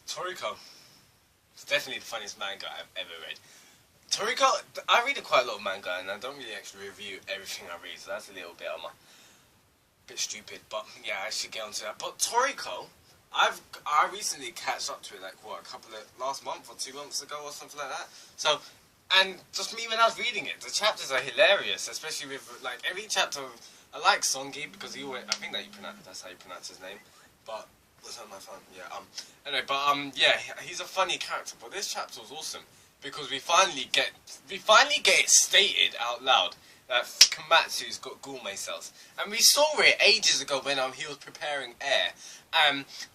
Toriko. It's definitely the funniest manga I've ever read. Toriko, I read quite a lot of manga and I don't really actually review everything I read, so that's a little bit bit stupid, but yeah, I should get onto that. But Toriko, I recently catched up to it like what, last month or 2 months ago or something like that. So, and just me when I was reading it, the chapters are hilarious, especially with like every chapter. I like Songi because I think that's how you pronounce his name, but. Was that my phone? Yeah. Anyway, but yeah, he's a funny character. But this chapter was awesome because we finally get it stated out loud that Komatsu's got gourmet cells, and we saw it ages ago when he was preparing air,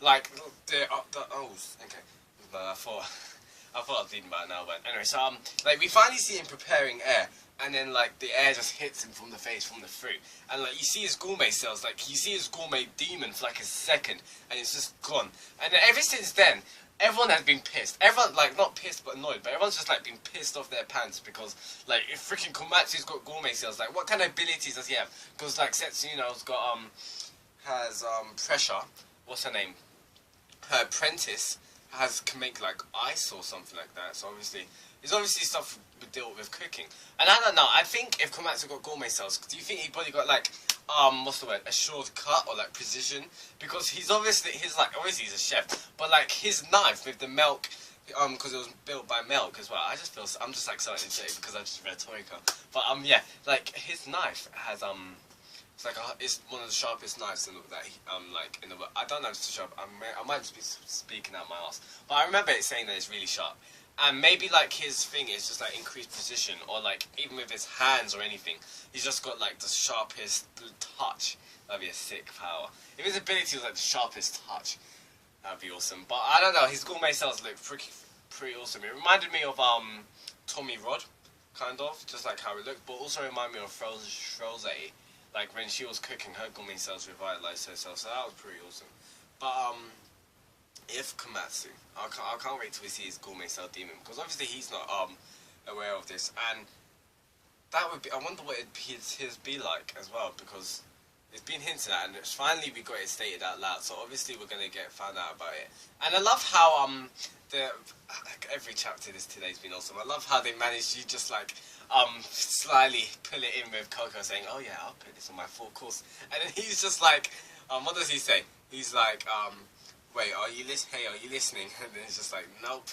like okay. No, I thought I was thinking about it now, but anyway, so like we finally see him preparing air. And then, like, the air just hits him from the face, from the fruit. And, like, you see his gourmet cells, like, you see his gourmet demon for, like, a second. And it's just gone. And then ever since then, everyone has been pissed. Everyone, like, not pissed, but annoyed. But everyone's just, like, been pissed off their pants. Because, like, if freaking Komatsu's got gourmet cells, like, what kind of abilities does he have? Because, like, Setsuno's got, has, pressure. What's her name? Her apprentice can make, like, ice or something like that. So, obviously... It's obviously stuff we deal with cooking. And I don't know, I think if Komatsu got gourmet cells, do you think he probably got like, what's the word, a shortcut or like precision? Because obviously he's a chef, but like his knife with the milk, because it was built by milk as well, I'm just like so energetic because I just read Toriko. But yeah, like his knife has, it's one of the sharpest knives that like in the world. I don't know if it's sharp, I might just be speaking out my ass, but I remember it saying that it's really sharp. And maybe, like, his thing is just, like, increased precision, or, like, even with his hands or anything, he's just got, like, the sharpest touch. That'd be a sick power. If his ability was, like, the sharpest touch, that'd be awesome. But, I don't know, his gourmet cells look pretty awesome. It reminded me of, Tommy Rod, kind of, just like how it looked, but also reminded me of Froze, like, when she was cooking, her gourmet cells revitalized herself, so that was pretty awesome. But, if Komatsu, I can't wait till we see his gourmet cell demon, because obviously he's not aware of this, and that would be, I wonder what his be like as well, because it's been hinted at, and finally we got it stated out loud, so obviously we're gonna find out about it. And I love how every chapter today's been awesome. I love how they managed to just like slyly pull it in with Coco saying, "Oh yeah, I'll put this on my full course," and then he's just like, what does he say? He's like, wait, are you listening? And then it's just like, nope.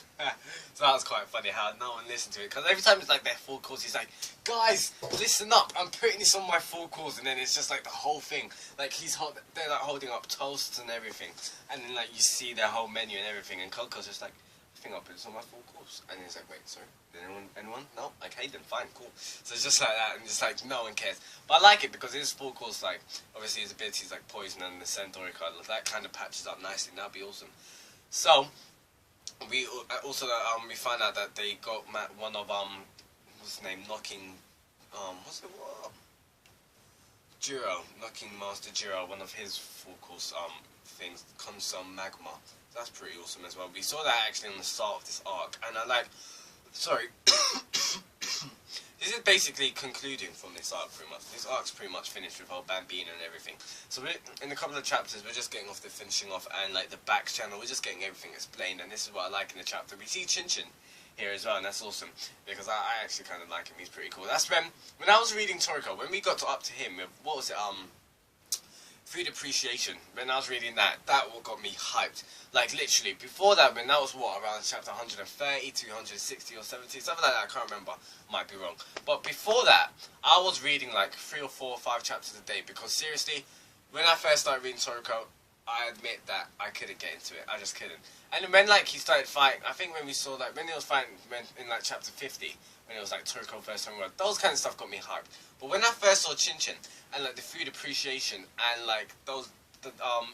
So that was quite funny how no one listened to it. Because every time it's like their full course, he's like, guys, listen up, I'm putting this on my full course. And then it's just like the whole thing. Like they're like holding up toasts and everything. And then like you see their whole menu and everything. And Coco's just like, I think I'll put this on my full course. And he's like, wait, sorry, anyone? No? Okay, then fine, cool. So it's just like that, and just like, no one cares. But I like it because his full course, like, obviously his abilities like poison and the Toriko, that kind of patches up nicely, and that'd be awesome. So, we also, we find out that they got one of, what's his name, knocking Master Jiro, one of his full course, things, Consum Magma. That's pretty awesome as well. We saw that actually on the start of this arc, and this is basically concluding from this arc pretty much. This arc's pretty much finished with whole Bambino and everything. So in a couple of chapters, we're just getting off the finishing off, and like the back channel, we're just getting everything explained, and this is what I like in the chapter. We see Chin here as well, and that's awesome, because I actually kind of like him. He's pretty cool. That's when I was reading Toriko, when we got up to him with, what was it, Food Appreciation, when I was reading that what got me hyped. Like, literally, before that, when that was, what, around chapter 130, 260 or 70, something like that, I can't remember, might be wrong. But before that, I was reading, like, 3 or 4 or 5 chapters a day, because seriously, when I first started reading Toriko, I admit that I couldn't get into it, I just couldn't. And when, like, he started fighting, I think when we saw, like, when he was fighting in, like, chapter 50, when it was, like, Toriko first time around, those kind of stuff got me hyped. But when I first saw Chin, and, like, the Food Appreciation, and, like,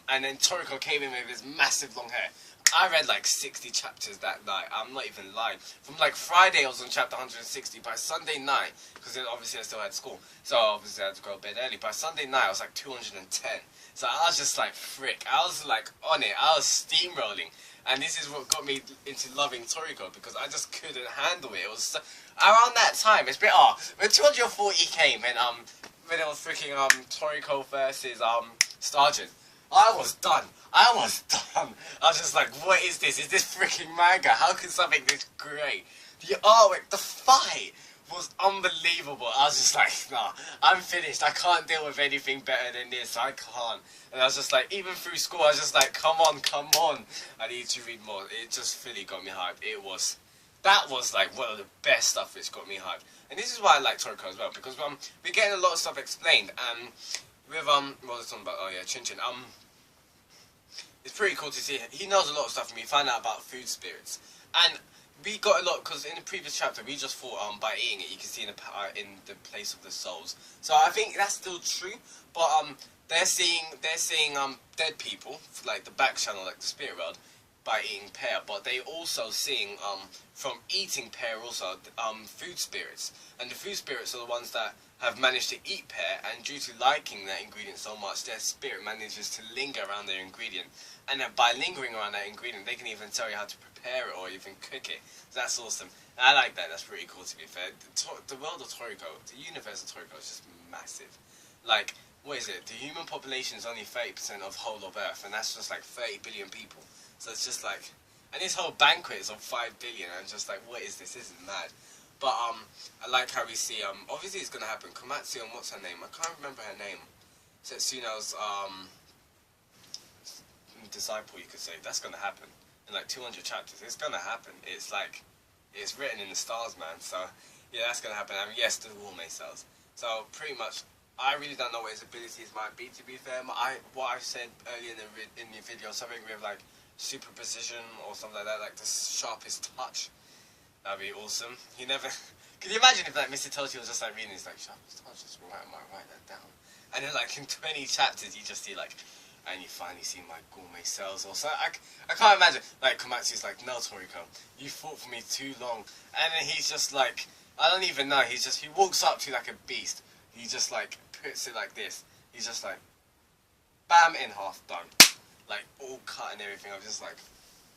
and then Toriko came in with his massive long hair, I read, like, 60 chapters that night, I'm not even lying. From, like, Friday I was on chapter 160, by Sunday night, because obviously I still had school, so obviously I had to go to bed early, by Sunday night I was, like, 210. So I was just like, frick, I was like on it, I was steamrolling, and this is what got me into loving Toriko, because I just couldn't handle it. It was so, around that time, it's been, when 240 came, and it was freaking Toriko versus Stargent, I was done. I was done. I was just like, what is this? Is this freaking manga? How can something this great? The artwork, the fight was unbelievable. I was just like, nah, I'm finished. I can't deal with anything better than this. I can't. And I was just like, even through school, I was just like, come on, come on. I need to read more. It just really got me hyped. That was like one of the best stuff which got me hyped. And this is why I like Toriko as well, because we're getting a lot of stuff explained. And with what was I talking about? Oh yeah, Chin Chin. It's pretty cool to see. He knows a lot of stuff, and we find out about food spirits. And we got a lot because in the previous chapter we just thought by eating it you can see in the place of the souls. So I think that's still true, but they're seeing dead people like the back channel, like the spirit world, by eating pear, but they also seeing from eating pear also food spirits, and the food spirits are the ones that have managed to eat pear, and due to liking that ingredient so much, their spirit manages to linger around their ingredient, and by lingering around that ingredient they can even tell you how to prepare it or even cook it. So that's awesome. And I like that. That's pretty cool, to be fair. The world of Toriko, the universe of Toriko is just massive. Like, what is it? The human population is only 30% of the whole of Earth, and that's just like 30 billion people. So it's just like, and this whole banquet is of 5 billion, and I'm just like, what is this? This is mad. But I like how we see obviously it's gonna happen. Komatsu and what's her name? I can't remember her name. Setsuno's disciple, you could say. That's gonna happen in like 200 chapters. It's gonna happen. It's like, it's written in the stars, man. So yeah, that's gonna happen. I mean, yes, the Gourmet cells. So pretty much, I really don't know what his abilities might be. To be fair, what I said earlier in the video, something with like super precision or something like that, like the sharpest touch. That'd be awesome. He never. Could you imagine if like Mr. Toshi was just like reading, he's like, sharpest touch, just write that down. And then like in 20 chapters, you just see like, and you finally see my Gourmet cells or so. I can't imagine. Like Komatsu's like, no, Toriko, you fought for me too long. And then he's just like, I don't even know. He walks up to you like a beast. He just like puts it like this. He's just like, bam, in half, done. Like all cut and everything. I'm just like,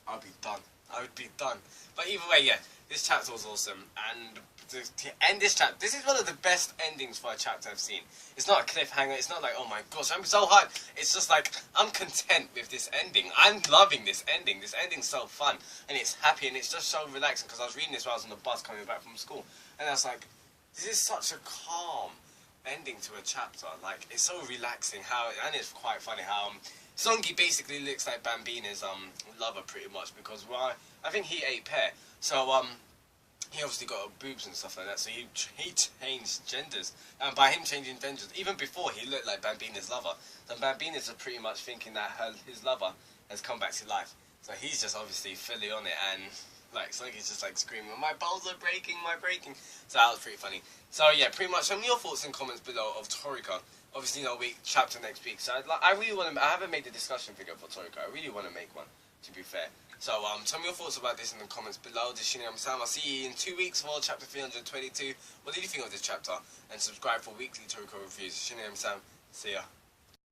I'll be done. I would be done. But either way, yeah, this chapter was awesome. And to end this chapter, this is one of the best endings for a chapter I've seen. It's not a cliffhanger. It's not like, oh my gosh, I'm so hyped. It's just like, I'm content with this ending. I'm loving this ending. This ending's so fun. And it's happy and it's just so relaxing. Because I was reading this while I was on the bus coming back from school. And I was like, this is such a calm ending to a chapter. Like, it's so relaxing and it's quite funny how Songi basically looks like Bambina's lover pretty much, because I think he ate pear, so he obviously got boobs and stuff like that, so he changed genders, and by him changing genders, even before he looked like Bambina's lover, then Bambina's are pretty much thinking that his lover has come back to life, so he's just obviously fully on it, and like Songi's just like screaming, my balls are breaking, so that was pretty funny. So yeah, pretty much, tell me your thoughts and comments below of Toriko. Obviously, no chapter next week. So I really want to. I haven't made the discussion video for Toriko. I really want to make one, to be fair. So tell me your thoughts about this in the comments below. This is hmmm. I'll see you in 2 weeks for chapter 322. What did you think of this chapter? And subscribe for weekly Toriko reviews. Hmmm. See ya.